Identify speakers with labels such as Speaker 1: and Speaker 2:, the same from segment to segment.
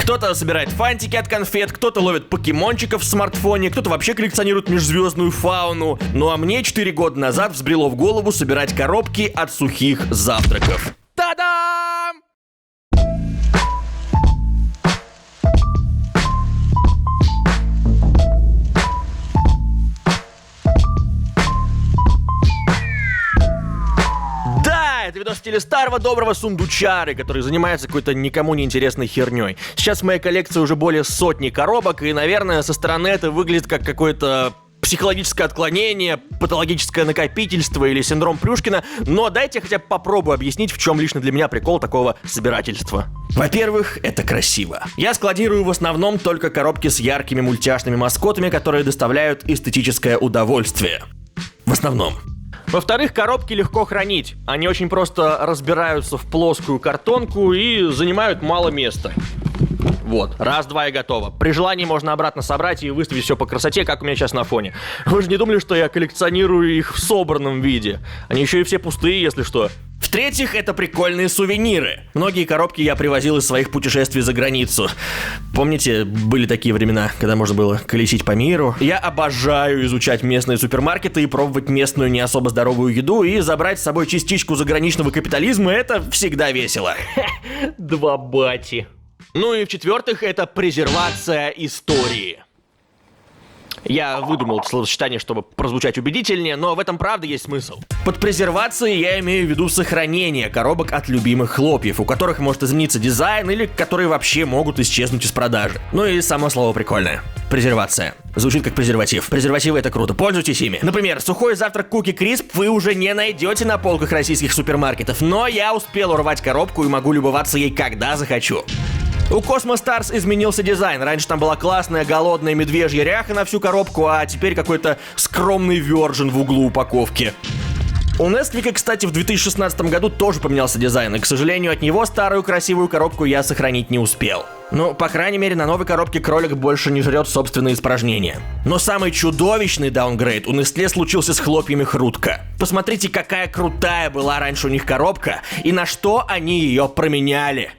Speaker 1: Кто-то собирает фантики от конфет, кто-то ловит покемончиков в смартфоне, кто-то вообще коллекционирует межзвездную фауну. Ну а мне 4 года назад взбрело в голову собирать коробки от сухих завтраков. Та-дам! Это видос в стиле старого доброго сундучары, который занимается какой-то никому не интересной херней. Сейчас в моей коллекции уже более сотни коробок, и, наверное, со стороны это выглядит как какое-то психологическое отклонение, патологическое накопительство или синдром Плюшкина, но дайте я хотя бы попробую объяснить, в чем лично для меня прикол такого собирательства. Во-первых, это красиво. Я складирую в основном только коробки с яркими мультяшными маскотами, которые доставляют эстетическое удовольствие. В основном. Во-вторых, коробки легко хранить. Они очень просто разбираются в плоскую картонку и занимают мало места. Вот, раз-два и готово. При желании можно обратно собрать и выставить все по красоте, как у меня сейчас на фоне. Вы же не думали, что я коллекционирую их в собранном виде? Они еще и все пустые, если что. В-третьих, это прикольные сувениры. Многие коробки я привозил из своих путешествий за границу. Помните, были такие времена, когда можно было колесить по миру? Я обожаю изучать местные супермаркеты и пробовать местную не особо здоровую еду, и забрать с собой частичку заграничного капитализма — это всегда весело. Два бати. Ну и в-четвертых, это презервация истории. Я выдумал это словосочетание, чтобы прозвучать убедительнее, но в этом правда есть смысл. Под презервацией я имею в виду сохранение коробок от любимых хлопьев, у которых может измениться дизайн или которые вообще могут исчезнуть из продажи. Ну и само слово прикольное. Презервация. Звучит как презерватив. Презервативы — это круто, пользуйтесь ими. Например, сухой завтрак Cookie Crisp вы уже не найдете на полках российских супермаркетов, но я успел урвать коробку и могу любоваться ей когда захочу. У Cosmo Stars изменился дизайн. Раньше там была классная голодная медвежья ряха на всю коробку, а теперь какой-то скромный Virgin в углу упаковки. У Nesquik, кстати, в 2016 году тоже поменялся дизайн, и, к сожалению, от него старую красивую коробку я сохранить не успел. Ну, по крайней мере, на новой коробке кролик больше не жрет собственные испражнения. Но самый чудовищный даунгрейд у Nestlé случился с хлопьями Хрутка. Посмотрите, какая крутая была раньше у них коробка, и на что они ее променяли.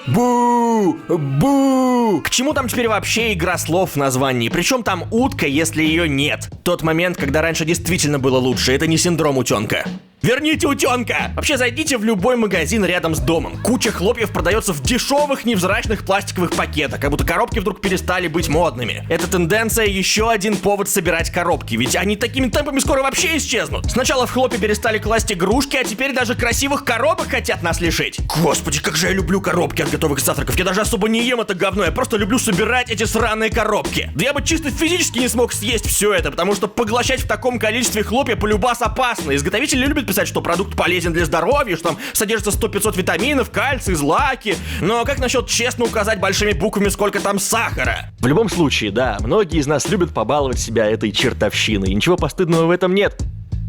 Speaker 1: Бу! Бу! К чему там теперь вообще игра слов в названии? Причем там утка, если ее нет? Тот момент, когда раньше действительно было лучше, это не синдром утенка. Верните утенка! Вообще зайдите в любой магазин рядом с домом. Куча хлопьев продается в дешевых невзрачных пластиковых пакетах, как будто коробки вдруг перестали быть модными. Эта тенденция еще один повод собирать коробки, ведь они такими темпами скоро вообще исчезнут. Сначала в хлопья перестали класть игрушки, а теперь даже красивых коробок хотят нас лишить. Господи, как же я люблю коробки от готовых завтраков. Я даже особо не ем это говно, я просто люблю собирать эти сраные коробки. Да я бы чисто физически не смог съесть все это, потому что поглощать в таком количестве хлопья полюбас опасно. Изготовители любят писать, что продукт полезен для здоровья, что там содержится 100-500 витаминов, кальций, злаки. Но как насчет честно указать большими буквами, сколько там сахара? В любом случае, да, многие из нас любят побаловать себя этой чертовщиной, и ничего постыдного в этом нет.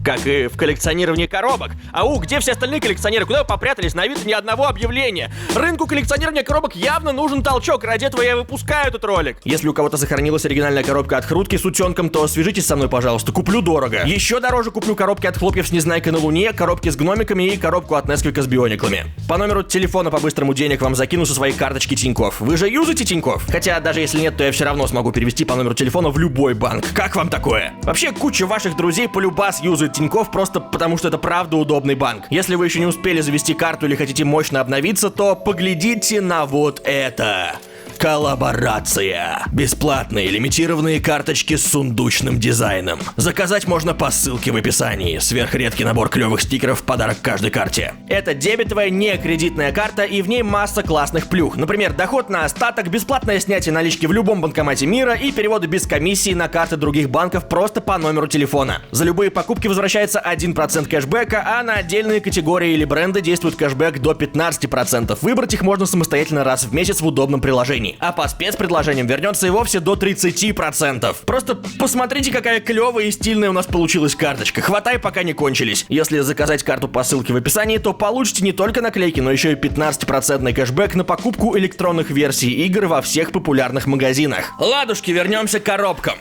Speaker 1: Как и в коллекционировании коробок. Ау, где все остальные коллекционеры? Куда вы попрятались? На вид ни одного объявления. Рынку коллекционирования коробок явно нужен толчок. Ради этого я и выпускаю этот ролик. Если у кого-то сохранилась оригинальная коробка от Хрутки с утенком, то свяжитесь со мной, пожалуйста. Куплю дорого. Еще дороже куплю коробки от хлопьев с Незнайкой на Луне, коробки с гномиками и коробку от Nesquik с биониклами. По номеру телефона по-быстрому денег вам закину со своей карточки Тинькофф. Вы же юзаете Тинькофф? Хотя даже если нет, то я все равно смогу перевести по номеру телефона в любой банк. Как вам такое? Вообще, куча ваших друзей полюбас юзает Тинькофф просто потому, что это правда удобный банк. Если вы еще не успели завести карту или хотите мощно обновиться, то поглядите на вот это. Коллаборация. Бесплатные лимитированные карточки с сундучным дизайном. Заказать можно по ссылке в описании. Сверхредкий набор клевых стикеров в подарок каждой карте. Это дебетовая, не кредитная карта, и в ней масса классных плюх. Например, доход на остаток, бесплатное снятие налички в любом банкомате мира и переводы без комиссии на карты других банков просто по номеру телефона. За любые покупки возвращается 1% кэшбэка, а на отдельные категории или бренды действует кэшбэк до 15%. Выбрать их можно самостоятельно раз в месяц в удобном приложении. А по спецпредложениям вернется и вовсе до 30%. Просто посмотрите, какая клевая и стильная у нас получилась карточка. Хватай, пока не кончились. Если заказать карту по ссылке в описании, то получите не только наклейки, но еще и 15% кэшбэк на покупку электронных версий игр во всех популярных магазинах. Ладушки, вернемся к коробкам.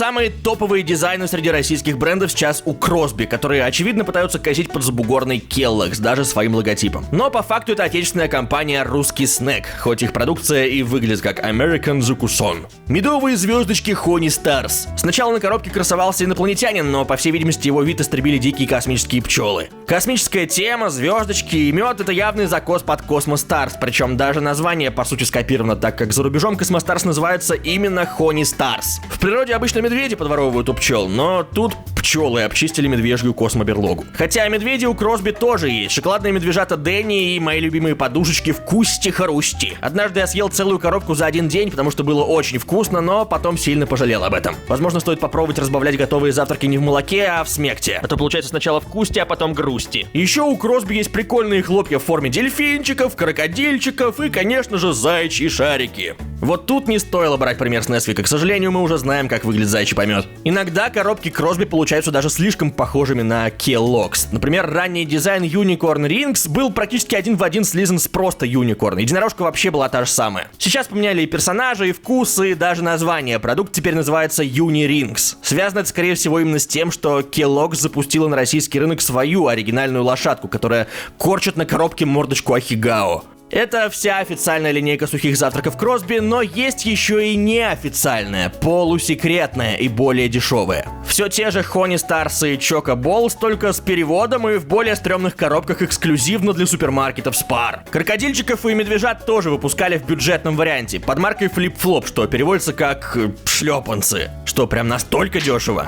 Speaker 1: Самые топовые дизайны среди российских брендов сейчас у Кросби, которые, очевидно, пытаются косить под забугорный Kellogg's, даже своим логотипом. Но по факту это отечественная компания «Русский снэк», хоть их продукция и выглядит как American Закусон. Медовые звездочки Honey Stars. Сначала на коробке красовался инопланетянин, но, по всей видимости, его вид истребили дикие космические пчелы. Космическая тема, звездочки и мед — это явный закос под Cosmo Stars, причем даже название, по сути, скопировано, так как за рубежом Cosmo Stars называется именно Honey Stars. В природе обычно медведи подворовывают у пчел, но тут пчелы обчистили медвежью космоберлогу. Хотя медведи у Кросби тоже есть. Шоколадные медвежата Дэнни и мои любимые подушечки Вкусти-хрусти. Однажды я съел целую коробку за один день, потому что было очень вкусно, но потом сильно пожалел об этом. Возможно, стоит попробовать разбавлять готовые завтраки не в молоке, а в смекте. А то получается сначала вкусти, а потом грусти. Еще у Кросби есть прикольные хлопья в форме дельфинчиков, крокодильчиков и, конечно же, заячьи шарики. Вот тут не стоило брать пример с Несвика. К сожалению, мы уже знаем, как выглядит заячий помет. Иногда коробки Кросби получаются даже слишком похожими на Kellogg's. Например, ранний дизайн Unicorn Rings был практически один в один слизан с просто Unicorn. Единорожка вообще была та же самая. Сейчас поменяли и персонажи, и вкусы, и даже название. Продукт теперь называется Uni Rings. Связано это, скорее всего, именно с тем, что Kellogg's запустила на российский рынок свою оригинальную лошадку, которая корчит на коробке мордочку Ахигао. Это вся официальная линейка сухих завтраков Кросби, но есть еще и неофициальная, полусекретная и более дешевая. Все те же Honey Stars и Choco Balls, только с переводом и в более стрёмных коробках эксклюзивно для супермаркетов Spar. Крокодильчиков и медвежат тоже выпускали в бюджетном варианте, под маркой Flip Flop, что переводится как «шлепанцы». Что, прям настолько дешево?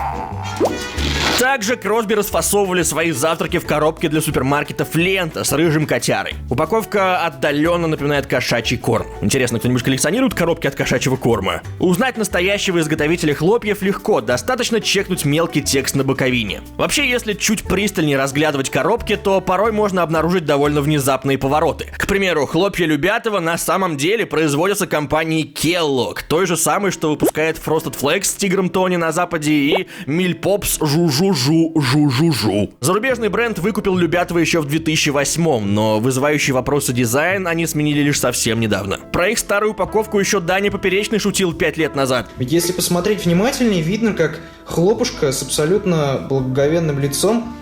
Speaker 1: Также Кросби расфасовывали свои завтраки в коробке для супермаркетов «Лента» с рыжим котярой. Упаковка отдаленно напоминает кошачий корм. Интересно, кто-нибудь коллекционирует коробки от кошачьего корма? Узнать настоящего изготовителя хлопьев легко, достаточно чекнуть мелкий текст на боковине. Вообще, если чуть пристальнее разглядывать коробки, то порой можно обнаружить довольно внезапные повороты. К примеру, хлопья Любятово на самом деле производятся компанией Kellogg, той же самой, что выпускает Frosted Flakes с тигром Тони на Западе и Миль Попс Жужу. Зарубежный бренд выкупил Любятово еще в 2008-м, но вызывающий вопросы дизайн они сменили лишь совсем недавно. Про их старую упаковку еще Даня Поперечный шутил 5 лет назад.
Speaker 2: Ведь если посмотреть внимательнее, видно, как хлопушка с абсолютно благоговенным лицом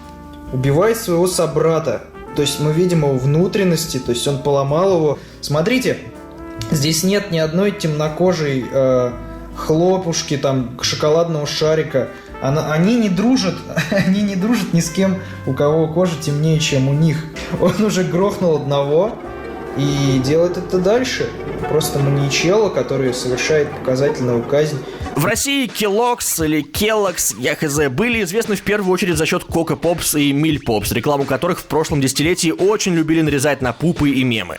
Speaker 2: убивает своего собрата. То есть мы видим его внутренности, то есть он поломал его. Смотрите, здесь нет ни одной темнокожей хлопушки, там, шоколадного шарика. Они не дружат ни с кем, у кого кожа темнее, чем у них. Он уже грохнул одного и делает это дальше. Просто маньячелло, который совершает показательную казнь.
Speaker 1: В России Kellogg's или Kellogg's, я хз, были известны в первую очередь за счет Coco Pops и Миль Pops, рекламу которых в прошлом десятилетии очень любили нарезать на пупы и мемы.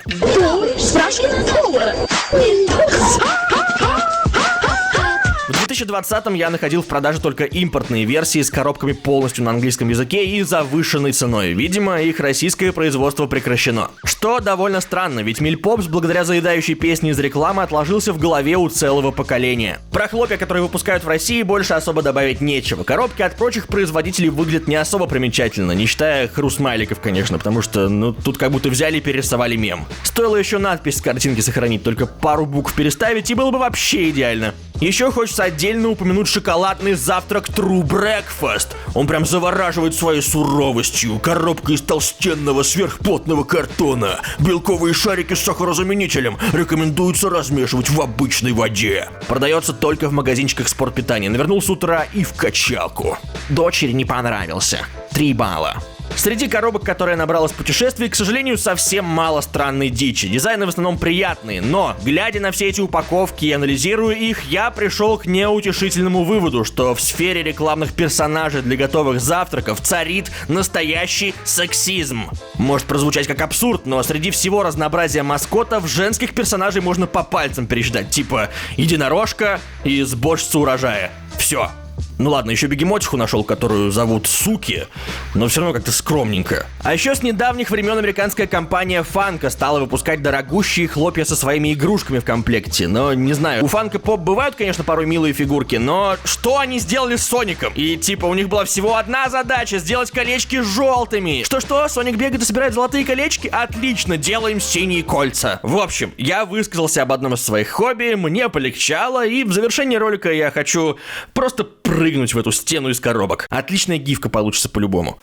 Speaker 1: В 2020-м я находил в продаже только импортные версии с коробками полностью на английском языке и завышенной ценой. Видимо, их российское производство прекращено. Что довольно странно, ведь Миль Попс, благодаря заедающей песне из рекламы, отложился в голове у целого поколения. Про хлопья, которые выпускают в России, больше особо добавить нечего. Коробки от прочих производителей выглядят не особо примечательно, не считая хрустмайликов, конечно, потому что, тут как будто взяли и перерисовали мем. Стоило еще надпись с картинки сохранить, только пару букв переставить, и было бы вообще идеально. Еще хочется отдельно упомянуть шоколадный завтрак True Breakfast. Он прям завораживает своей суровостью. Коробка из толстенного сверхплотного картона. Белковые шарики с сахарозаменителем. Рекомендуется размешивать в обычной воде. Продается только в магазинчиках спортпитания. Навернул с утра и в качалку. Дочери не понравился. 3 балла. Среди коробок, которые набралось путешествий, к сожалению, совсем мало странной дичи. Дизайны в основном приятные, но, глядя на все эти упаковки и анализируя их, я пришел к неутешительному выводу, что в сфере рекламных персонажей для готовых завтраков царит настоящий сексизм. Может прозвучать как абсурд, но среди всего разнообразия маскотов женских персонажей можно по пальцам пересчитать, типа единорожка и сборщица урожая. Все. Ну ладно, еще бегемотиху нашел, которую зовут Суки, но все равно как-то скромненько. А еще с недавних времен американская компания Funko стала выпускать дорогущие хлопья со своими игрушками в комплекте. Но не знаю, у Funko Pop бывают, конечно, порой милые фигурки, но что они сделали с Соником? И типа у них была всего одна задача — сделать колечки желтыми. Что-что? Соник бегает и собирает золотые колечки? Отлично, делаем синие кольца. В общем, я высказался об одном из своих хобби, мне полегчало, и в завершении ролика я хочу просто прыгнуть в эту стену из коробок. Отличная гифка получится по-любому.